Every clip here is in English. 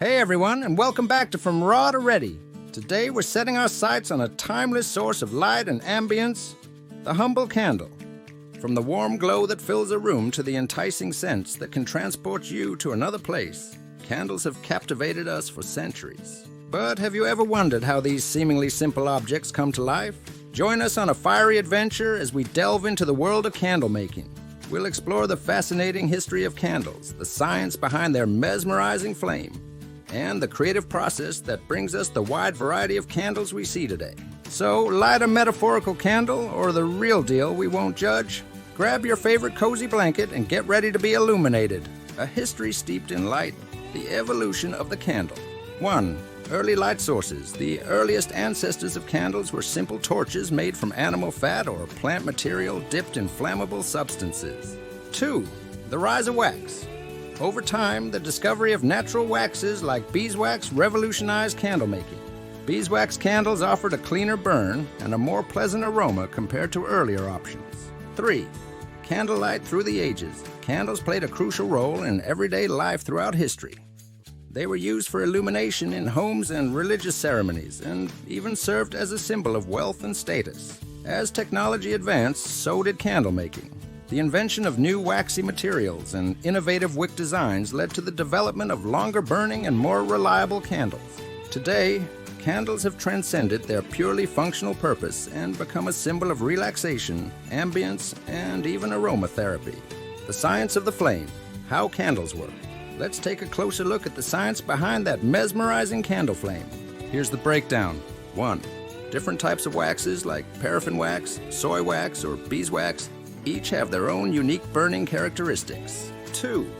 Hey everyone, and welcome back to From Raw to Ready. Today we're setting our sights on a timeless source of light and ambience, the humble candle. From the warm glow that fills a room to the enticing scents that can transport you to another place, candles have captivated us for centuries. But have you ever wondered how these seemingly simple objects come to life? Join us on a fiery adventure as we delve into the world of candle making. We'll explore the fascinating history of candles, the science behind their mesmerizing flame, and the creative process that brings us the wide variety of candles we see today. So, light a metaphorical candle or the real deal we won't judge. Grab your favorite cozy blanket and get ready to be illuminated. A history steeped in light, the evolution of the candle. 1. Early light sources. The earliest ancestors of candles were simple torches made from animal fat or plant material dipped in flammable substances. 2. The rise of wax. Over time, the discovery of natural waxes like beeswax revolutionized candle making. Beeswax candles offered a cleaner burn and a more pleasant aroma compared to earlier options. 3. Candlelight through the ages. Candles played a crucial role in everyday life throughout history. They were used for illumination in homes and religious ceremonies, and even served as a symbol of wealth and status. As technology advanced, so did candle making. The invention of new waxy materials and innovative wick designs led to the development of longer burning and more reliable candles. Today, candles have transcended their purely functional purpose and become a symbol of relaxation, ambience, and even aromatherapy. The science of the flame, how candles work. Let's take a closer look at the science behind that mesmerizing candle flame. Here's the breakdown. 1. Different types of waxes like paraffin wax, soy wax, or beeswax each have their own unique burning characteristics. 2.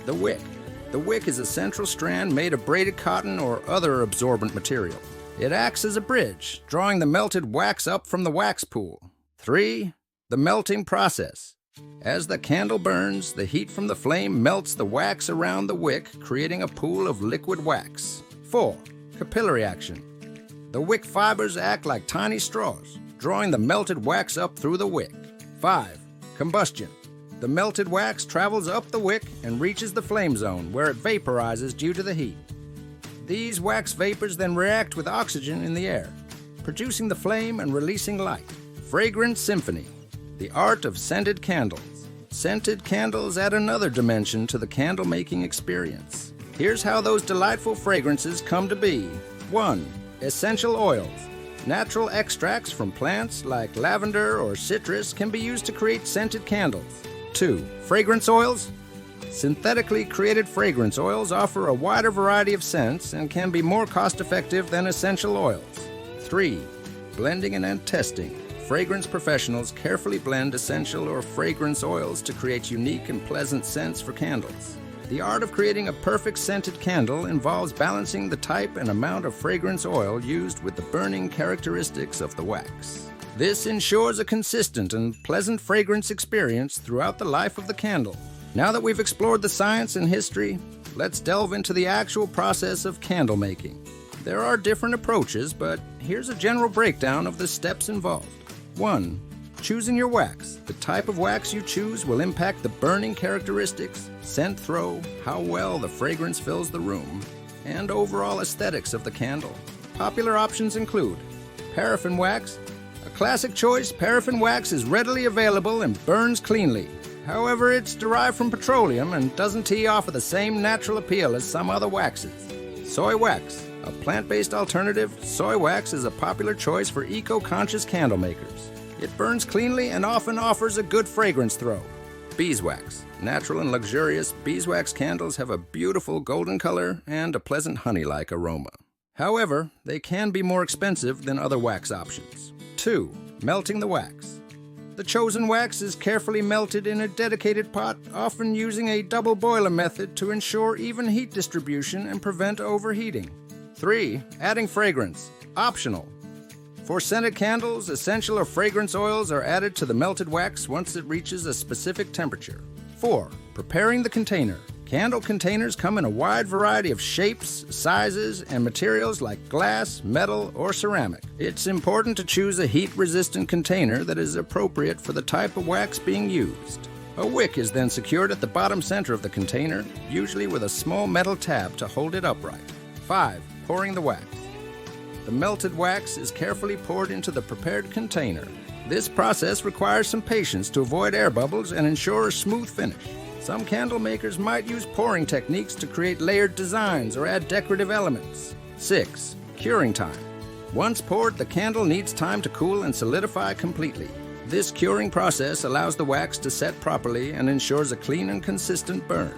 The wick. The wick is a central strand made of braided cotton or other absorbent material. It acts as a bridge, drawing the melted wax up from the wax pool. 3. The melting process. As the candle burns, the heat from the flame melts the wax around the wick, creating a pool of liquid wax. 4. Capillary action. The wick fibers act like tiny straws, drawing the melted wax up through the wick. 5. Combustion. The melted wax travels up the wick and reaches the flame zone, where it vaporizes due to the heat. These wax vapors then react with oxygen in the air, producing the flame and releasing light. Fragrance symphony. The art of scented candles. Scented candles add another dimension to the candle-making experience. Here's how those delightful fragrances come to be. 1. Essential oils. Natural extracts from plants like lavender or citrus can be used to create scented candles. 2. Fragrance oils. Synthetically created fragrance oils offer a wider variety of scents and can be more cost-effective than essential oils. 3. Blending and testing. Fragrance professionals carefully blend essential or fragrance oils to create unique and pleasant scents for candles. The art of creating a perfect scented candle involves balancing the type and amount of fragrance oil used with the burning characteristics of the wax. This ensures a consistent and pleasant fragrance experience throughout the life of the candle. Now that we've explored the science and history, let's delve into the actual process of candle making. There are different approaches, but here's a general breakdown of the steps involved. 1. Choosing your wax. The type of wax you choose will impact the burning characteristics, scent throw, how well the fragrance fills the room, and overall aesthetics of the candle. Popular options include paraffin wax. A classic choice, paraffin wax is readily available and burns cleanly. However, it's derived from petroleum and doesn't tee off with the same natural appeal as some other waxes. Soy wax. A plant-based alternative, soy wax is a popular choice for eco-conscious candle makers. It burns cleanly and often offers a good fragrance throw. Beeswax. Natural and luxurious beeswax candles have a beautiful golden color and a pleasant honey-like aroma. However, they can be more expensive than other wax options. 2. Melting the wax. The chosen wax is carefully melted in a dedicated pot, often using a double boiler method to ensure even heat distribution and prevent overheating. 3. Adding fragrance. Optional. For scented candles, essential or fragrance oils are added to the melted wax once it reaches a specific temperature. 4. Preparing the container. Candle containers come in a wide variety of shapes, sizes, and materials like glass, metal, or ceramic. It's important to choose a heat-resistant container that is appropriate for the type of wax being used. A wick is then secured at the bottom center of the container, usually with a small metal tab to hold it upright. 5. Pouring the wax. The melted wax is carefully poured into the prepared container. This process requires some patience to avoid air bubbles and ensure a smooth finish. Some candle makers might use pouring techniques to create layered designs or add decorative elements. 6. Curing time. Once poured, the candle needs time to cool and solidify completely. This curing process allows the wax to set properly and ensures a clean and consistent burn.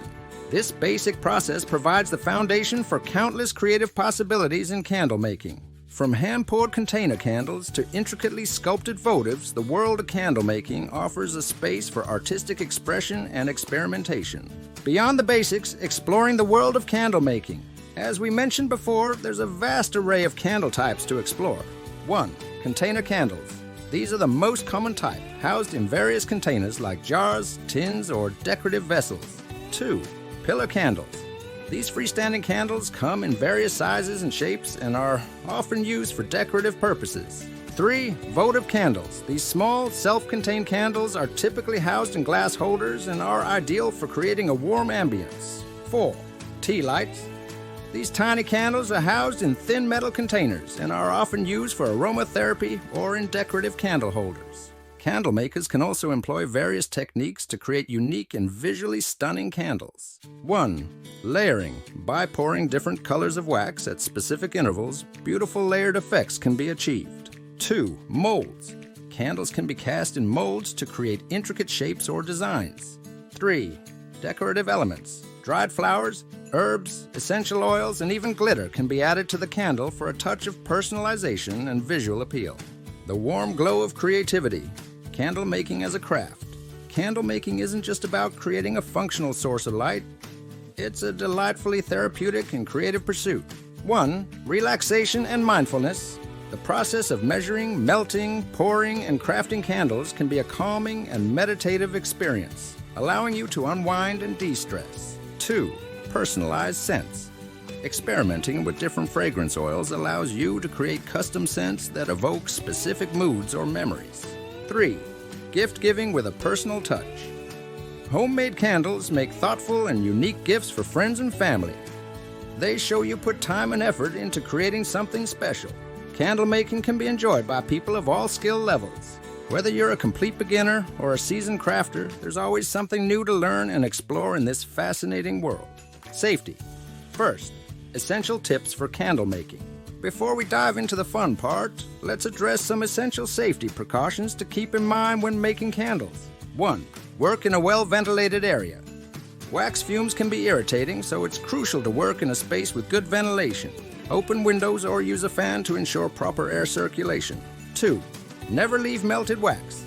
This basic process provides the foundation for countless creative possibilities in candle making. From hand-poured container candles to intricately sculpted votives, the world of candle making offers a space for artistic expression and experimentation. Beyond the basics, exploring the world of candle making. As we mentioned before, there's a vast array of candle types to explore. 1. Container candles. These are the most common type, housed in various containers like jars, tins, or decorative vessels. 2. Pillar candles. These freestanding candles come in various sizes and shapes and are often used for decorative purposes. 3. Votive candles. These small, self-contained candles are typically housed in glass holders and are ideal for creating a warm ambience. 4. Tea lights. These tiny candles are housed in thin metal containers and are often used for aromatherapy or in decorative candle holders. Candle makers can also employ various techniques to create unique and visually stunning candles. 1. Layering. By pouring different colors of wax at specific intervals, beautiful layered effects can be achieved. 2. Molds. Candles can be cast in molds to create intricate shapes or designs. 3. Decorative elements. Dried flowers, herbs, essential oils, and even glitter can be added to the candle for a touch of personalization and visual appeal. The warm glow of creativity. Candle making as a craft. Candle making isn't just about creating a functional source of light. It's a delightfully therapeutic and creative pursuit. 1. Relaxation and mindfulness. The process of measuring, melting, pouring, and crafting candles can be a calming and meditative experience, allowing you to unwind and de-stress. 2. Personalized scents. Experimenting with different fragrance oils allows you to create custom scents that evoke specific moods or memories. 3. Gift giving with a personal touch. Homemade candles make thoughtful and unique gifts for friends and family. They show you put time and effort into creating something special. Candle making can be enjoyed by people of all skill levels. Whether you're a complete beginner or a seasoned crafter, there's always something new to learn and explore in this fascinating world. Safety. First, essential tips for candle making. Before we dive into the fun part, let's address some essential safety precautions to keep in mind when making candles. 1. Work in a well-ventilated area. Wax fumes can be irritating, so it's crucial to work in a space with good ventilation. Open windows or use a fan to ensure proper air circulation. 2. Never leave melted wax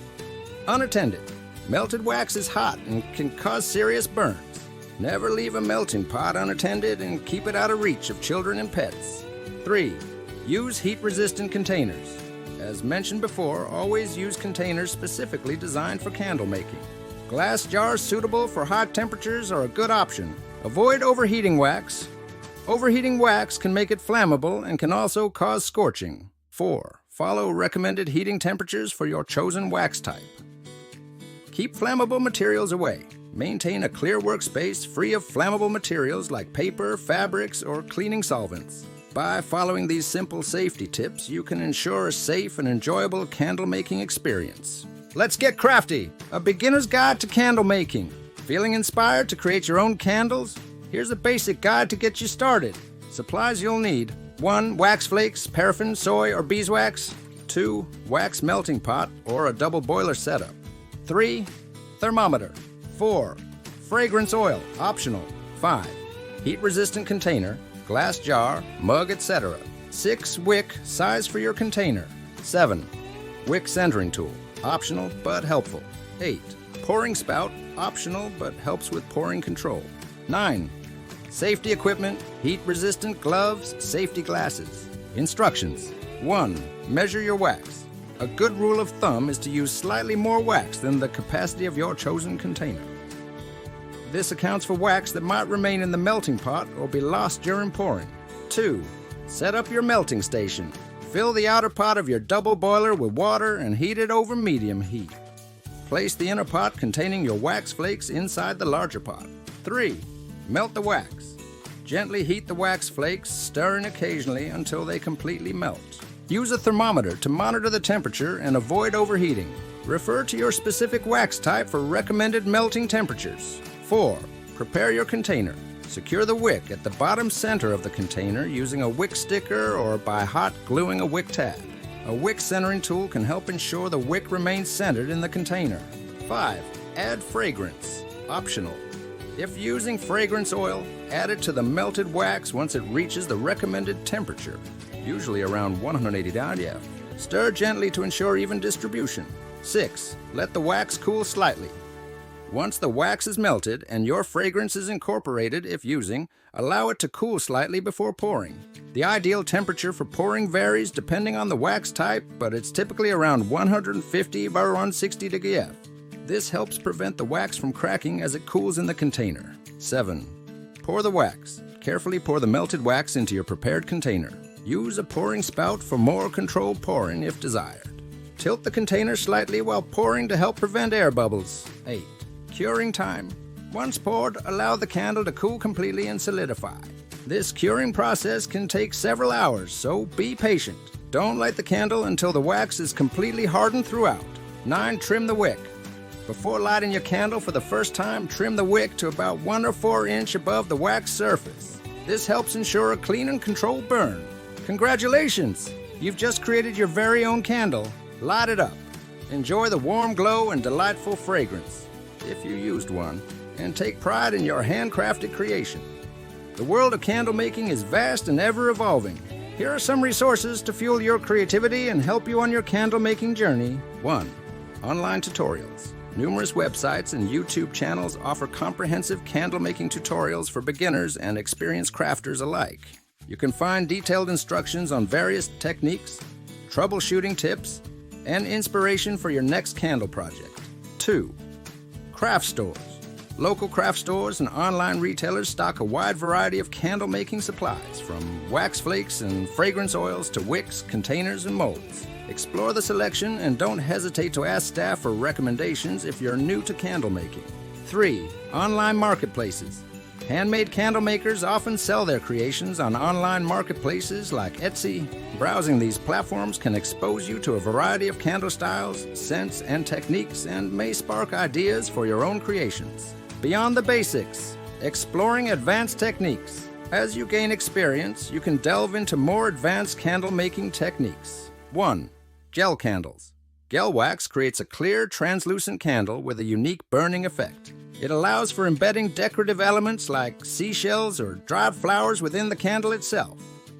unattended. Melted wax is hot and can cause serious burns. Never leave a melting pot unattended and keep it out of reach of children and pets. 3. Use heat-resistant containers. As mentioned before, always use containers specifically designed for candle making. Glass jars suitable for hot temperatures are a good option. Avoid overheating wax. Overheating wax can make it flammable and can also cause scorching. 4. Follow recommended heating temperatures for your chosen wax type. Keep flammable materials away. Maintain a clear workspace free of flammable materials like paper, fabrics, or cleaning solvents. By following these simple safety tips, you can ensure a safe and enjoyable candle making experience. Let's get crafty! A beginner's guide to candle making. Feeling inspired to create your own candles? Here's a basic guide to get you started. Supplies you'll need. 1. Wax flakes, paraffin, soy, or beeswax. 2. Wax melting pot or a double boiler setup. 3. Thermometer. 4. Fragrance oil, optional. 5. Heat-resistant container, glass jar, mug, etc. 6. Wick, size for your container. 7. Wick centering tool, optional but helpful. 8. Pouring spout, optional but helps with pouring control. 9. Safety equipment, heat-resistant gloves, safety glasses. Instructions. 1. Measure your wax. A good rule of thumb is to use slightly more wax than the capacity of your chosen container. This accounts for wax that might remain in the melting pot or be lost during pouring. 2. Set up your melting station. Fill the outer pot of your double boiler with water and heat it over medium heat. Place the inner pot containing your wax flakes inside the larger pot. 3. Melt the wax. Gently heat the wax flakes, stirring occasionally until they completely melt. Use a thermometer to monitor the temperature and avoid overheating. Refer to your specific wax type for recommended melting temperatures. 4. Prepare your container. Secure the wick at the bottom center of the container using a wick sticker or by hot gluing a wick tab. A wick centering tool can help ensure the wick remains centered in the container. 5. Add fragrance. Optional. If using fragrance oil, add it to the melted wax once it reaches the recommended temperature, usually around 180 F. Stir gently to ensure even distribution. 6. Let the wax cool slightly. Once the wax is melted and your fragrance is incorporated if using, allow it to cool slightly before pouring. The ideal temperature for pouring varies depending on the wax type, but it's typically around 150 by 160 degree F. This helps prevent the wax from cracking as it cools in the container. 7. Pour the wax. Carefully pour the melted wax into your prepared container. Use a pouring spout for more controlled pouring if desired. Tilt the container slightly while pouring to help prevent air bubbles. 8. Curing time. Once poured, allow the candle to cool completely and solidify. This curing process can take several hours, so be patient. Don't light the candle until the wax is completely hardened throughout. 9. Trim the wick. Before lighting your candle for the first time, trim the wick to about 1 or 4 inches above the wax surface. This helps ensure a clean and controlled burn. Congratulations! You've just created your very own candle. Light it up. Enjoy the warm glow and delightful fragrance, if you used one, and take pride in your handcrafted creation. The world of candle making is vast and ever evolving. Here are some resources to fuel your creativity and help you on your candle making journey. 1. Online tutorials. Numerous websites and YouTube channels offer comprehensive candle making tutorials for beginners and experienced crafters alike. You can find detailed instructions on various techniques, troubleshooting tips, and inspiration for your next candle project. 2. Craft stores. Local craft stores and online retailers stock a wide variety of candle making supplies, from wax flakes and fragrance oils to wicks, containers, and molds. Explore the selection and don't hesitate to ask staff for recommendations if you're new to candle making. 3. Online marketplaces. Handmade candle makers often sell their creations on online marketplaces like Etsy. Browsing these platforms can expose you to a variety of candle styles, scents, and techniques, and may spark ideas for your own creations. Beyond the basics, exploring advanced techniques. As you gain experience, you can delve into more advanced candle making techniques. 1. Gel candles. Gel wax creates a clear, translucent candle with a unique burning effect. It allows for embedding decorative elements like seashells or dried flowers within the candle itself.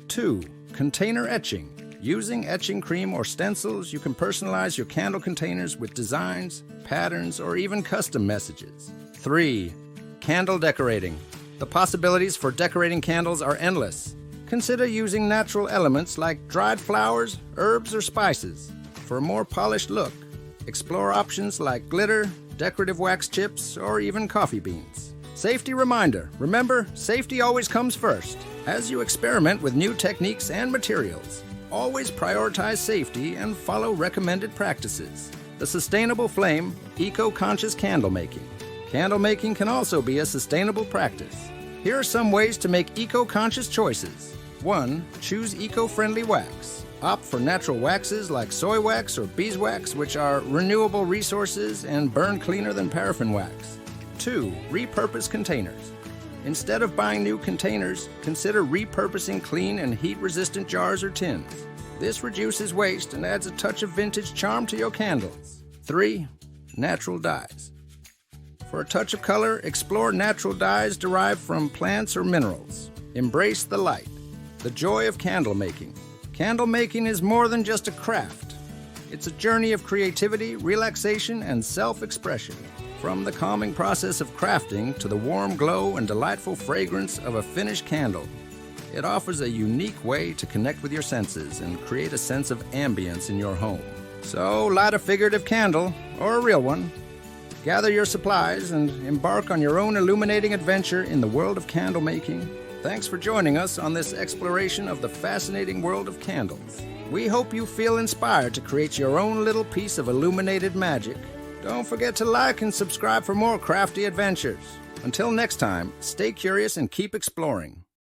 2. Container etching. Using etching cream or stencils, you can personalize your candle containers with designs, patterns, or even custom messages. 3. Candle decorating. The possibilities for decorating candles are endless. Consider using natural elements like dried flowers, herbs, or spices. For a more polished look, explore options like glitter, decorative wax chips, or even coffee beans. Safety reminder. Remember, safety always comes first. As you experiment with new techniques and materials, always prioritize safety and follow recommended practices. The sustainable flame, eco-conscious candle making. Candle making can also be a sustainable practice. Here are some ways to make eco-conscious choices. 1. Choose eco-friendly wax. Opt for natural waxes like soy wax or beeswax, which are renewable resources and burn cleaner than paraffin wax. 2. Repurpose containers. Instead of buying new containers, consider repurposing clean and heat-resistant jars or tins. This reduces waste and adds a touch of vintage charm to your candles. 3. Natural dyes. For a touch of color, explore natural dyes derived from plants or minerals. Embrace the light. The joy of candle making. Candle making is more than just a craft. It's a journey of creativity, relaxation, and self-expression. From the calming process of crafting to the warm glow and delightful fragrance of a finished candle, it offers a unique way to connect with your senses and create a sense of ambience in your home. So light a figurative candle, or a real one. Gather your supplies and embark on your own illuminating adventure in the world of candle making. Thanks for joining us on this exploration of the fascinating world of candles. We hope you feel inspired to create your own little piece of illuminated magic. Don't forget to like and subscribe for more crafty adventures. Until next time, stay curious and keep exploring.